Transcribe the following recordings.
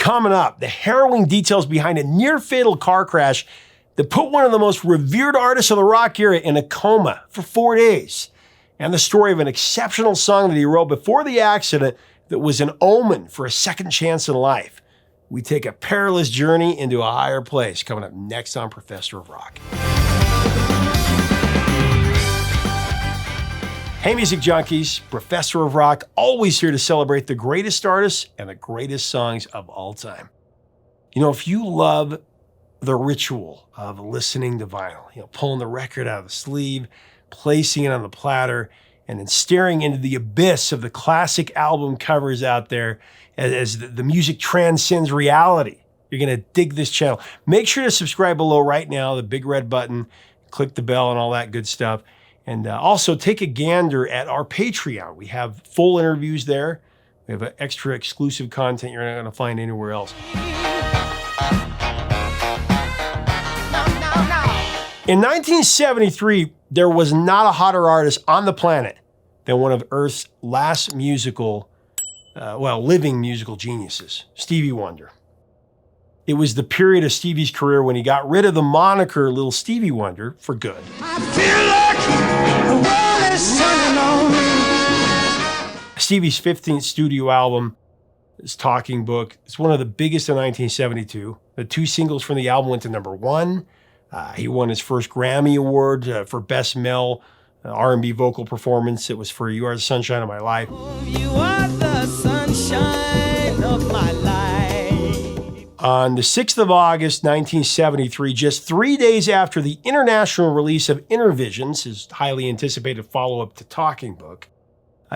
Coming up, the harrowing details behind a near-fatal car crash that put one of the most revered artists of the rock era in a coma for 4 days, and the story of an exceptional song that he wrote before the accident that was an omen for a second chance in life. We take a perilous journey into a higher place, coming up next on Professor of Rock. Hey, music junkies, Professor of Rock, always here to celebrate the greatest artists and the greatest songs of all time. You know, if you love the ritual of listening to vinyl, pulling the record out of the sleeve, placing it on the platter, and then staring into the abyss of the classic album covers out there as the music transcends reality, you're going to dig this channel. Make sure to subscribe below right now, the big red button, click the bell and all that good stuff. And also take a gander at our Patreon. We have full interviews there. We have extra exclusive content you're not going to find anywhere else. In 1973, there was not a hotter artist on the planet than one of Earth's last living musical geniuses, Stevie Wonder. It was the period of Stevie's career when he got rid of the moniker Little Stevie Wonder for good. I feel like the world is turning on me. Stevie's 15th studio album, his Talking Book, is one of the biggest in 1972. The 2 singles from the album went to #1. He won his first Grammy Award for Best Male R&B Vocal Performance. It was for You Are the Sunshine of My Life. You are the sunshine of my life. On the 6th of August, 1973, just 3 days after the international release of Intervisions, his highly anticipated follow-up to Talking Book,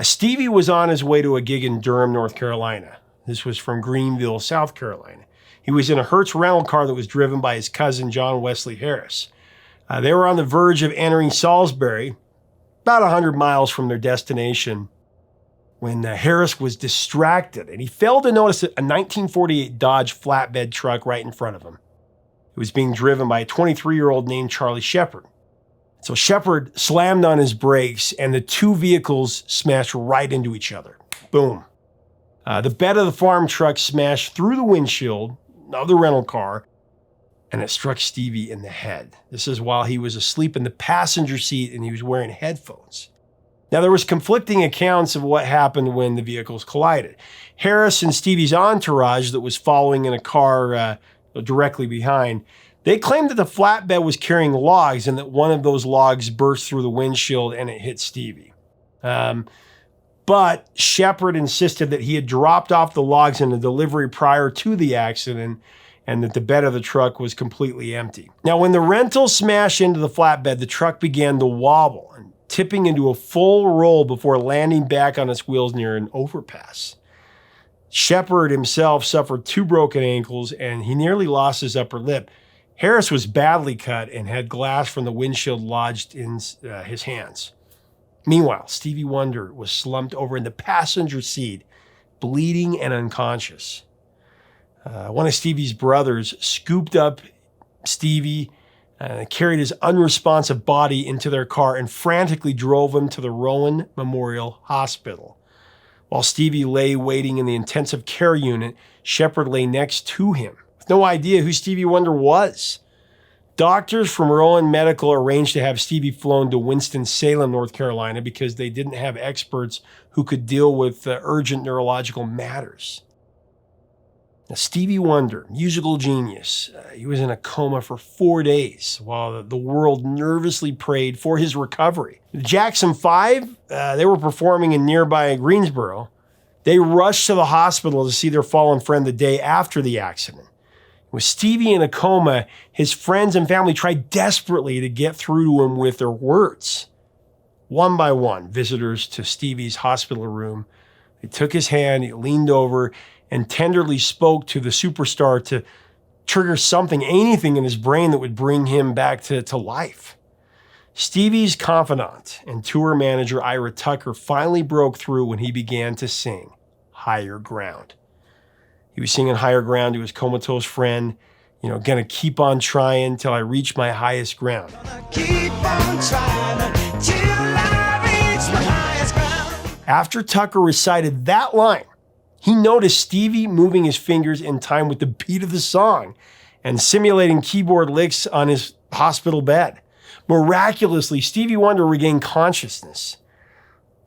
Stevie was on his way to a gig in Durham, North Carolina. This was from Greenville, South Carolina. He was in a Hertz rental car that was driven by his cousin, John Wesley Harris. They were on the verge of entering Salisbury, about 100 miles from their destination, when Harris was distracted, and he failed to notice a 1948 Dodge flatbed truck right in front of him. It was being driven by a 23-year-old named Charlie Shepard. So Shepard slammed on his brakes, and the 2 vehicles smashed right into each other. Boom. The bed of the farm truck smashed through the windshield of the rental car, and it struck Stevie in the head. This is while he was asleep in the passenger seat, and he was wearing headphones. Now, there was conflicting accounts of what happened when the vehicles collided. Harris and Stevie's entourage that was following in a car directly behind, they claimed that the flatbed was carrying logs and that one of those logs burst through the windshield and it hit Stevie. But Shepard insisted that he had dropped off the logs in the delivery prior to the accident and that the bed of the truck was completely empty. Now, when the rental smashed into the flatbed, the truck began to wobble and tipping into a full roll before landing back on its wheels near an overpass. Shepard himself suffered 2 broken ankles, and he nearly lost his upper lip. Harris was badly cut and had glass from the windshield lodged in his hands. Meanwhile, Stevie Wonder was slumped over in the passenger seat, bleeding and unconscious. One of Stevie's brothers scooped up Stevie, carried his unresponsive body into their car and frantically drove him to the Rowan Memorial Hospital. While Stevie lay waiting in the intensive care unit, Shepard lay next to him, with no idea who Stevie Wonder was. Doctors from Rowan Medical arranged to have Stevie flown to Winston-Salem, North Carolina, because they didn't have experts who could deal with urgent neurological matters. Now, Stevie Wonder, musical genius, he was in a coma for 4 days while the world nervously prayed for his recovery. The Jackson 5, they were performing in nearby Greensboro. They rushed to the hospital to see their fallen friend the day after the accident. With Stevie in a coma, his friends and family tried desperately to get through to him with their words. One by one, visitors to Stevie's hospital room, they took his hand, he leaned over, and tenderly spoke to the superstar to trigger something, anything in his brain that would bring him back to life. Stevie's confidant and tour manager Ira Tucker finally broke through when he began to sing Higher Ground. He was singing Higher Ground to his comatose friend, gonna keep on trying till I reach my highest ground. Keep on trying till I reach my highest ground. After Tucker recited that line, He noticed Stevie moving his fingers in time with the beat of the song and simulating keyboard licks on his hospital bed. Miraculously, Stevie Wonder regained consciousness.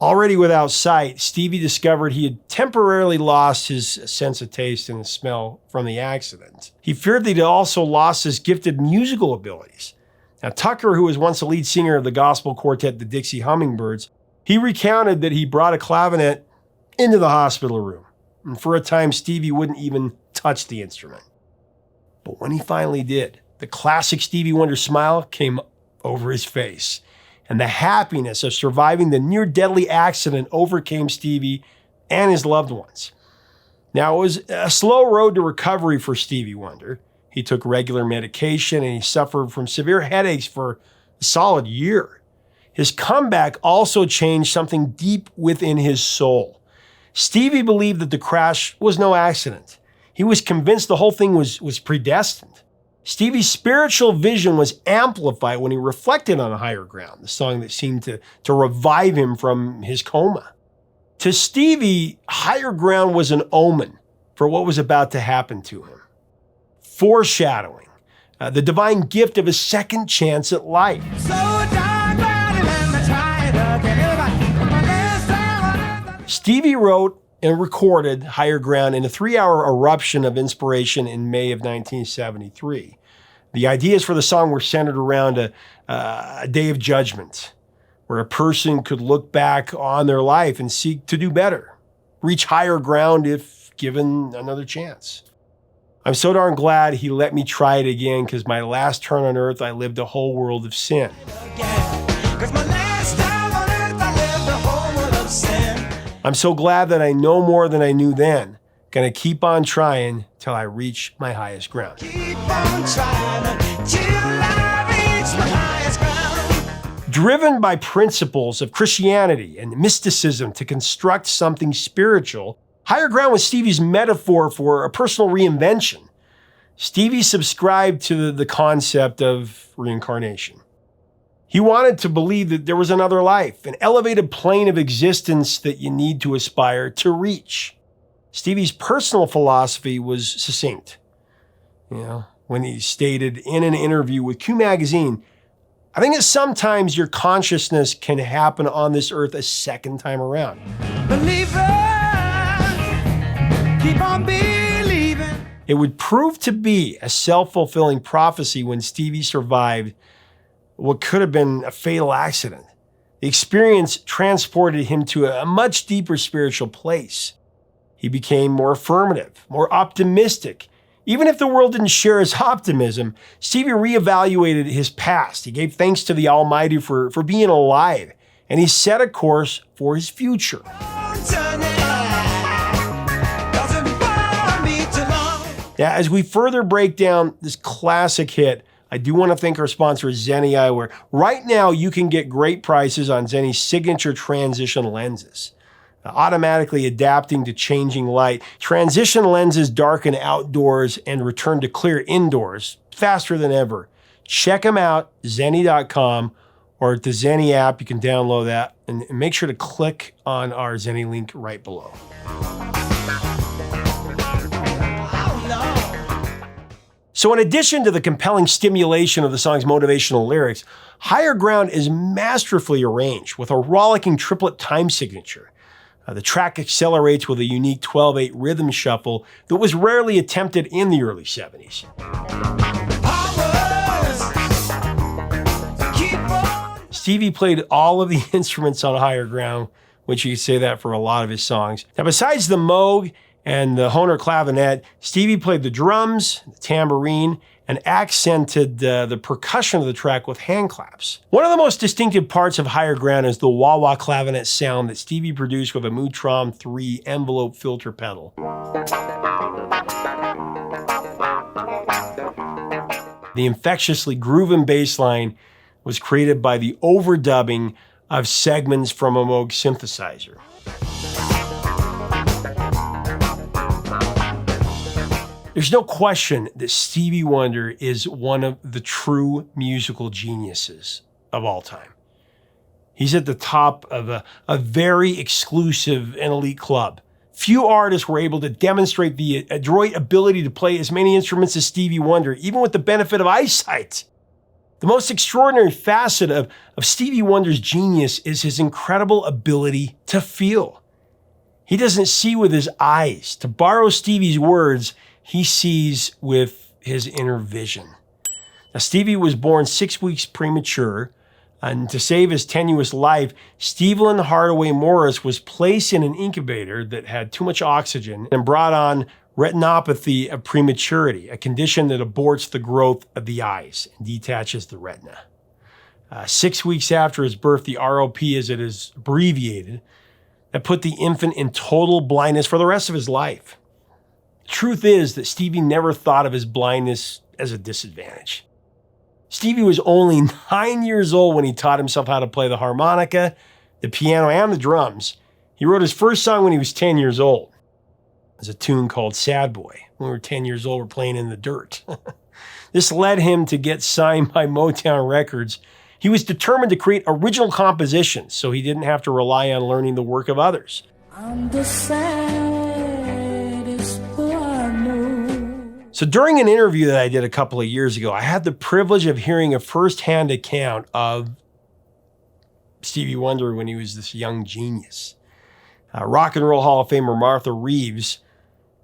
Already without sight, Stevie discovered he had temporarily lost his sense of taste and smell from the accident. He feared that he'd also lost his gifted musical abilities. Now, Tucker, who was once the lead singer of the gospel quartet the Dixie Hummingbirds, he recounted that he brought a clarinet into the hospital room. And for a time, Stevie wouldn't even touch the instrument. But when he finally did, the classic Stevie Wonder smile came over his face. And the happiness of surviving the near-deadly accident overcame Stevie and his loved ones. Now, it was a slow road to recovery for Stevie Wonder. He took regular medication and he suffered from severe headaches for a solid year. His comeback also changed something deep within his soul. Stevie believed that the crash was no accident. He was convinced the whole thing was predestined. Stevie's spiritual vision was amplified when he reflected on Higher Ground, the song that seemed to revive him from his coma. To Stevie, Higher Ground was an omen for what was about to happen to him. Foreshadowing, the divine gift of a second chance at life. Stevie wrote and recorded Higher Ground in a 3-hour eruption of inspiration in May of 1973. The ideas for the song were centered around a day of judgment, where a person could look back on their life and seek to do better, reach higher ground if given another chance. I'm so darn glad he let me try it again, because my last turn on earth, I lived a whole world of sin. I'm so glad that I know more than I knew then. Gonna keep on trying till I reach my highest ground. Keep on trying till I reach my highest ground. Driven by principles of Christianity and mysticism to construct something spiritual, Higher Ground was Stevie's metaphor for a personal reinvention. Stevie subscribed to the concept of reincarnation. He wanted to believe that there was another life, an elevated plane of existence that you need to aspire to reach. Stevie's personal philosophy was succinct. When he stated in an interview with Q Magazine, I think that sometimes your consciousness can happen on this earth a second time around. Believer, keep on believing. It would prove to be a self-fulfilling prophecy when Stevie survived what could have been a fatal accident. The experience transported him to a much deeper spiritual place. He became more affirmative, more optimistic. Even if the world didn't share his optimism, Stevie reevaluated his past. He gave thanks to the Almighty for being alive, and he set a course for his future. Now, as we further break down this classic hit, I do want to thank our sponsor, Zenni Eyewear. Right now, you can get great prices on Zenni's signature transition lenses. Automatically adapting to changing light, transition lenses darken outdoors and return to clear indoors faster than ever. Check them out, Zenni.com, or at the Zenni app. You can download that, and make sure to click on our Zenni link right below. So in addition to the compelling stimulation of the song's motivational lyrics, Higher Ground is masterfully arranged with a rollicking triplet time signature. The track accelerates with a unique 12/8 rhythm shuffle that was rarely attempted in the early 70s. Stevie played all of the instruments on Higher Ground, which you could say that for a lot of his songs. Now, besides the Moog and the Hohner clavinet, Stevie played the drums, the tambourine, and accented the percussion of the track with hand claps. One of the most distinctive parts of Higher Ground is the wah-wah clavinet sound that Stevie produced with a Motown 3 envelope filter pedal. The infectiously grooving bass line was created by the overdubbing of segments from a Moog synthesizer. There's no question that Stevie Wonder is one of the true musical geniuses of all time. He's at the top of a very exclusive and elite club, Few artists were able to demonstrate the adroit ability to play as many instruments as Stevie Wonder, even with the benefit of eyesight. The most extraordinary facet of Stevie Wonder's genius is his incredible ability to feel. He doesn't see with his eyes. To borrow Stevie's words, he sees with his inner vision. Now, Stevie was born 6 weeks premature, and to save his tenuous life, Stephen Hardaway Morris was placed in an incubator that had too much oxygen and brought on retinopathy of prematurity, a condition that aborts the growth of the eyes and detaches the retina. 6 weeks after his birth, the ROP, as it is abbreviated, that put the infant in total blindness for the rest of his life. The truth is that Stevie never thought of his blindness as a disadvantage. Stevie was only 9 years old when he taught himself how to play the harmonica, the piano, and the drums. He wrote his first song when he was 10 years old. It was a tune called Sad Boy. When we were 10 years old, we're playing in the dirt. This led him to get signed by Motown Records. He was determined to create original compositions so he didn't have to rely on learning the work of others. I'm the saddest boy I know. So during an interview that I did a couple of years ago, I had the privilege of hearing a firsthand account of Stevie Wonder when he was this young genius. Rock and Roll Hall of Famer Martha Reeves,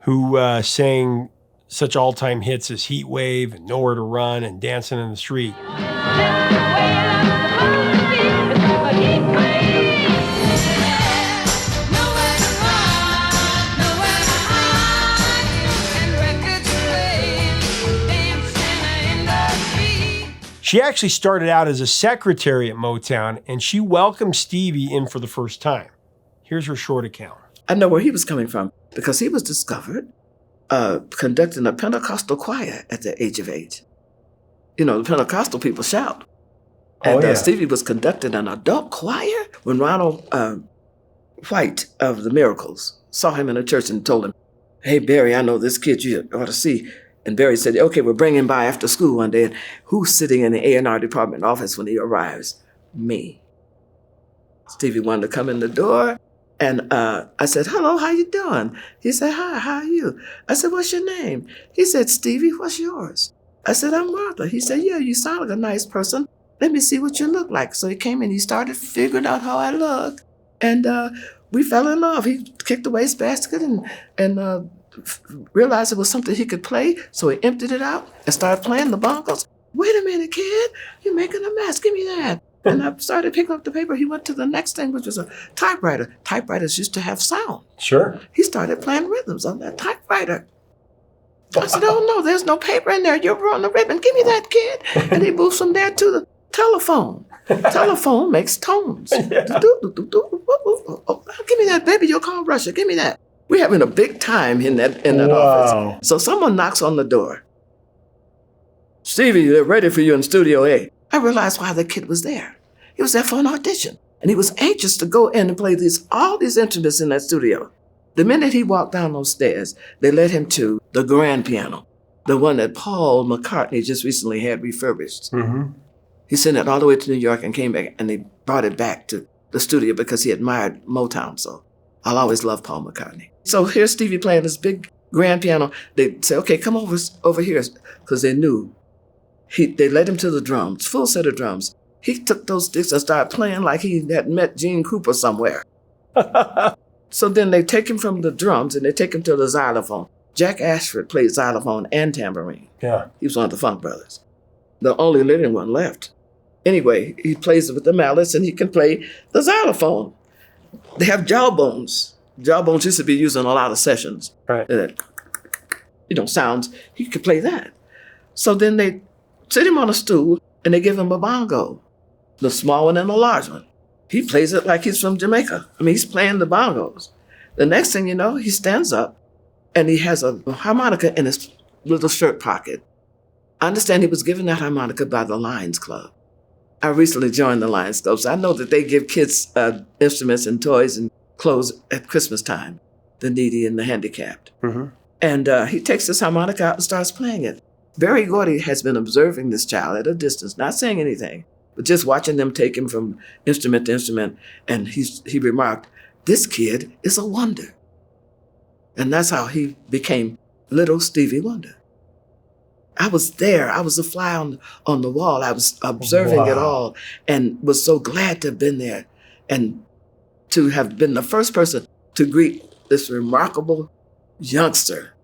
who sang such all-time hits as Heat Wave and Nowhere to Run and Dancing in the Street. She actually started out as a secretary at Motown, and she welcomed Stevie in for the first time. Here's her short account. I know where he was coming from because he was discovered conducting a Pentecostal choir at the age of 8. You know, the Pentecostal people shout. And Stevie was conducting an adult choir when Ronald White of the Miracles saw him in a church and told him, "Hey, Barry, I know this kid you ought to see." And Barry said, "Okay, we'll bring him by after school one day." And who's sitting in the A&R department office when he arrives? Me. Stevie Wonder come in the door, and I said, "Hello, how you doing?" He said, "Hi, how are you?" I said, "What's your name?" He said, "Stevie, what's yours?" I said, "I'm Martha." He said, "Yeah, you sound like a nice person. Let me see what you look like." So he came in, he started figuring out how I look, and we fell in love. He kicked the wastebasket and realized it was something he could play, so he emptied it out and started playing the bongos. "Wait a minute, kid, you're making a mess, give me that." And I started picking up the paper. He went to the next thing, which was a typewriter. Typewriters used to have sound. Sure. He started playing rhythms on that typewriter. I said, "Oh no, there's no paper in there, you're on the ribbon, give me that, kid." And he moves from there to the telephone. Telephone makes tones. Yeah. Oh, give me that, baby, you'll call Russia, give me that. We're having a big time in that office. So someone knocks on the door. "Stevie, they're ready for you in Studio A." I realized why the kid was there. He was there for an audition. And he was anxious to go in and play all these instruments in that studio. The minute he walked down those stairs, they led him to the grand piano, the one that Paul McCartney just recently had refurbished. Mm-hmm. He sent it all the way to New York and came back, and they brought it back to the studio because he admired Motown. So I'll always love Paul McCartney. So here's Stevie playing this big grand piano. They say, "Okay, come over here," because they knew. They led him to the drums, full set of drums. He took those sticks and started playing like he had met Gene Cooper somewhere. So then they take him from the drums and they take him to the xylophone. Jack Ashford played xylophone and tambourine. Yeah. He was one of the Funk Brothers, the only living one left. Anyway, he plays with the mallets and he can play the xylophone. They have jawbones. Jawbones used to be used in a lot of sessions. Right. Sounds. He could play that. So then they sit him on a stool and they give him a bongo, the small one and the large one. He plays it like he's from Jamaica. I mean, he's playing the bongos. The next thing you know, he stands up and he has a harmonica in his little shirt pocket. I understand he was given that harmonica by the Lions Club. I recently joined the Lions Club, so I know that they give kids instruments and toys and clothes at Christmas time, the needy and the handicapped. Mm-hmm. And he takes this harmonica out and starts playing it. Barry Gordy has been observing this child at a distance, not saying anything, but just watching them take him from instrument to instrument. And he remarked, "This kid is a wonder." And that's how he became Little Stevie Wonder. I was there. I was a fly on the wall. I was observing it all and was so glad to have been there and to have been the first person to greet this remarkable youngster.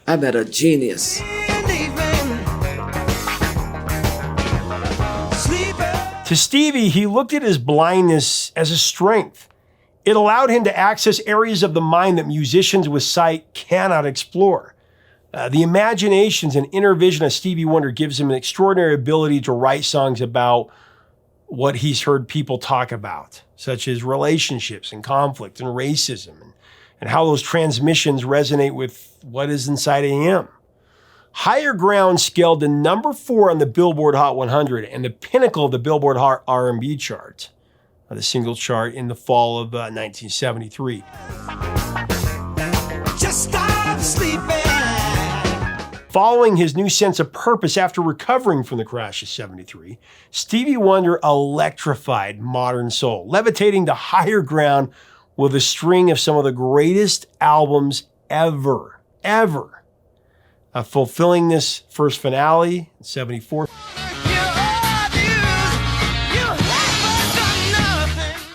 I met a genius. To Stevie, he looked at his blindness as a strength. It allowed him to access areas of the mind that musicians with sight cannot explore. The imaginations and inner vision of Stevie Wonder gives him an extraordinary ability to write songs about what he's heard people talk about, such as relationships and conflict and racism, and how those transmissions resonate with what is inside of him. Higher Ground scaled to number 4 on the Billboard Hot 100 and the pinnacle of the Billboard Hot R&B chart, the single chart in the fall of 1973. Just stop sleeping. Following his new sense of purpose after recovering from the crash of 73, Stevie Wonder electrified modern soul, levitating to higher ground with a string of some of the greatest albums ever. Fulfillingness first finale in 74.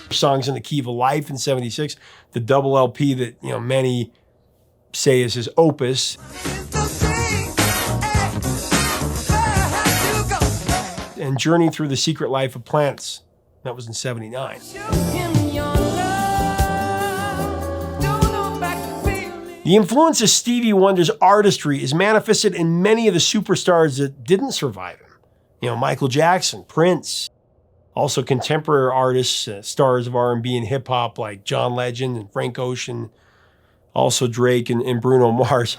Songs in the Key of Life in 76, the double LP that many say is his opus. And Journey Through the Secret Life of Plants, that was in 79. The influence of Stevie Wonder's artistry is manifested in many of the superstars that didn't survive him. Michael Jackson, Prince, also contemporary artists, stars of R&B and hip hop like John Legend and Frank Ocean, also Drake and Bruno Mars.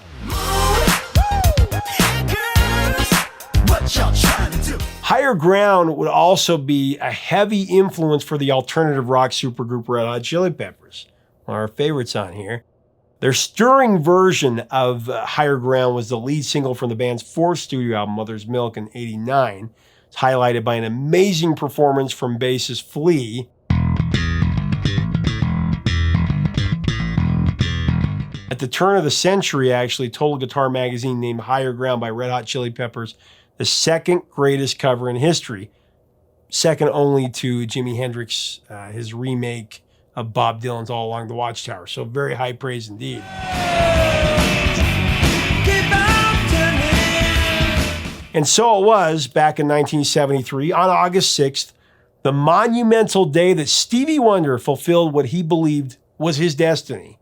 Higher Ground would also be a heavy influence for the alternative rock supergroup Red Hot Chili Peppers, one of our favorites on here. Their stirring version of Higher Ground was the lead single from the band's 4th studio album, Mother's Milk, in '89. It's highlighted by an amazing performance from bassist Flea. At the turn of the century, actually, Total Guitar Magazine named Higher Ground by Red Hot Chili Peppers the 2nd greatest cover in history, second only to Jimi Hendrix, his remake of Bob Dylan's All Along the Watchtower. So very high praise indeed. And so it was back in 1973, on August 6th, the monumental day that Stevie Wonder fulfilled what he believed was his destiny,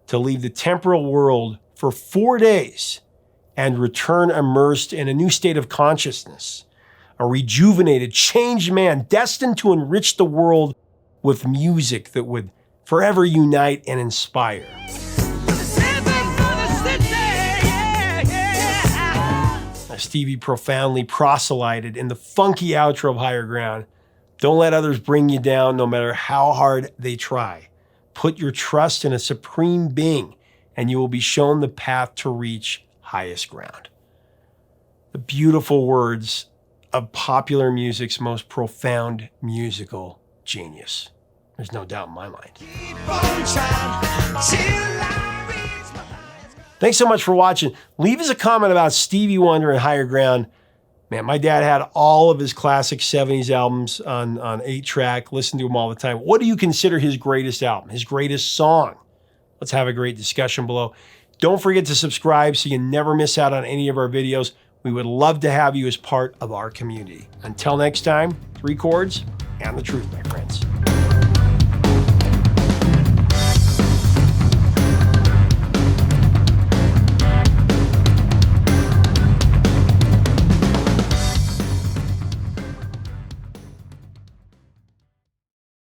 to leave the temporal world for 4 days and return immersed in a new state of consciousness, a rejuvenated, changed man destined to enrich the world with music that would forever unite and inspire. Stevie profoundly proselyted in the funky outro of Higher Ground. Don't let others bring you down, no matter how hard they try. Put your trust in a supreme being, and you will be shown the path to reach highest ground. The beautiful words of popular music's most profound musical genius. There's no doubt in my mind. Thanks so much for watching. Leave us a comment about Stevie Wonder and Higher Ground. Man, my dad had all of his classic 70s albums on 8-track. Listened to them all the time. What do you consider his greatest album, his greatest song? Let's have a great discussion below. Don't forget to subscribe so you never miss out on any of our videos. We would love to have you as part of our community. Until next time, 3 chords and the truth, my friends.